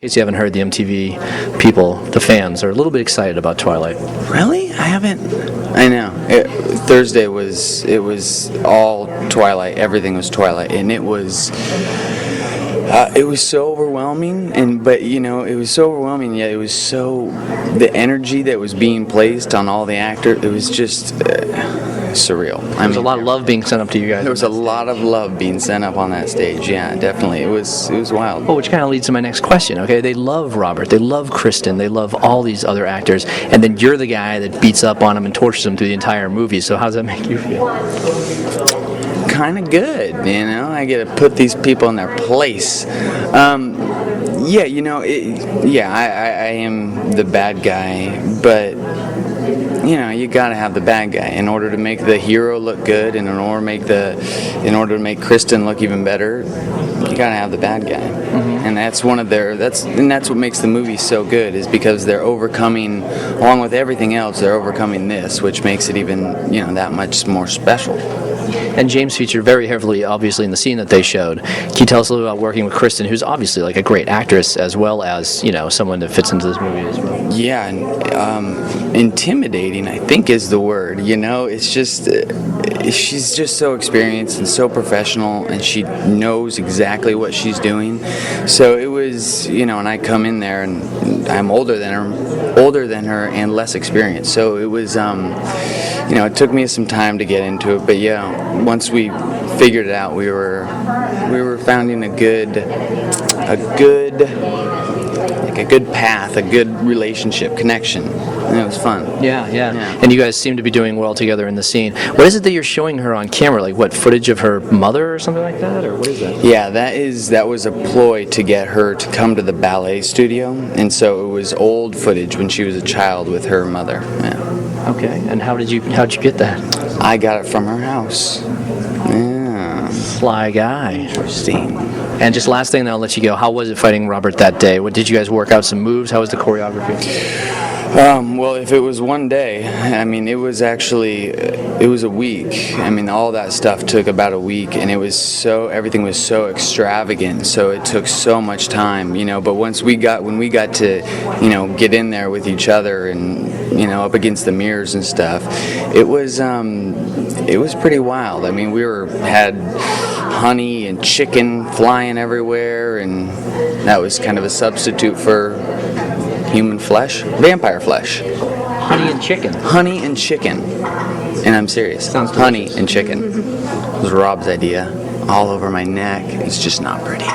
In case you haven't heard, the MTV people, the fans, are a little bit excited about Twilight. Really? I haven't. I know. Thursday was all Twilight. Everything was Twilight, and it was so overwhelming. But it was so overwhelming. Yet it was so the energy that was being placed on all the actors. It was just surreal. There was a lot of love being sent up to you guys. There was a lot of love being sent up on that stage. Yeah, definitely. It was wild. Well, which kind of leads to my next question. Okay, they love Robert, they love Kristen, they love all these other actors, and then you're the guy that beats up on them and tortures them through the entire movie. So how does that make you feel? Kind of good, I get to put these people in their place. I am the bad guy, but you gotta have the bad guy in order to make the hero look good, and in order to make Kristen look even better. You gotta have the bad guy, and that's what makes the movie so good, is because they're overcoming, along with everything else, they're overcoming this, which makes it even that much more special. And James featured very heavily, obviously, in the scene that they showed. Can you tell us a little about working with Kristen, who's obviously like a great actress, as well as someone that fits into this movie as well? Yeah, and intimidating, I think, is the word. It's just she's just so experienced and so professional, and she knows exactly what she's doing. So it was, and I come in there, and I'm older than her, and less experienced. So it was, it took me some time to get into it, but yeah, once we figured it out, we were finding a good path, a good relationship, connection, and it was fun. Yeah. And you guys seem to be doing well together in the scene. What is it that you're showing her on camera? Like what, footage of her mother or something like that, or what is that? Yeah, that was a ploy to get her to come to the ballet studio, and so it was old footage when she was a child with her mother. Yeah. Okay, and how'd you get that? I got it from her house. Yeah. Sly guy. Interesting. And just last thing, then I'll let you go. How was it fighting Robert that day? What did you guys work out some moves? How was the choreography? Well, if it was one day, it was a week. All that stuff took about a week, and everything was so extravagant, so it took so much time, but when we got to, get in there with each other and, up against the mirrors and stuff, it was pretty wild. We had honey and chicken flying everywhere, and that was kind of a substitute for human flesh, vampire flesh. Honey and chicken. Honey and chicken. And I'm serious. Sounds honey and chicken. It was Rob's idea. All over my neck. It's just not pretty.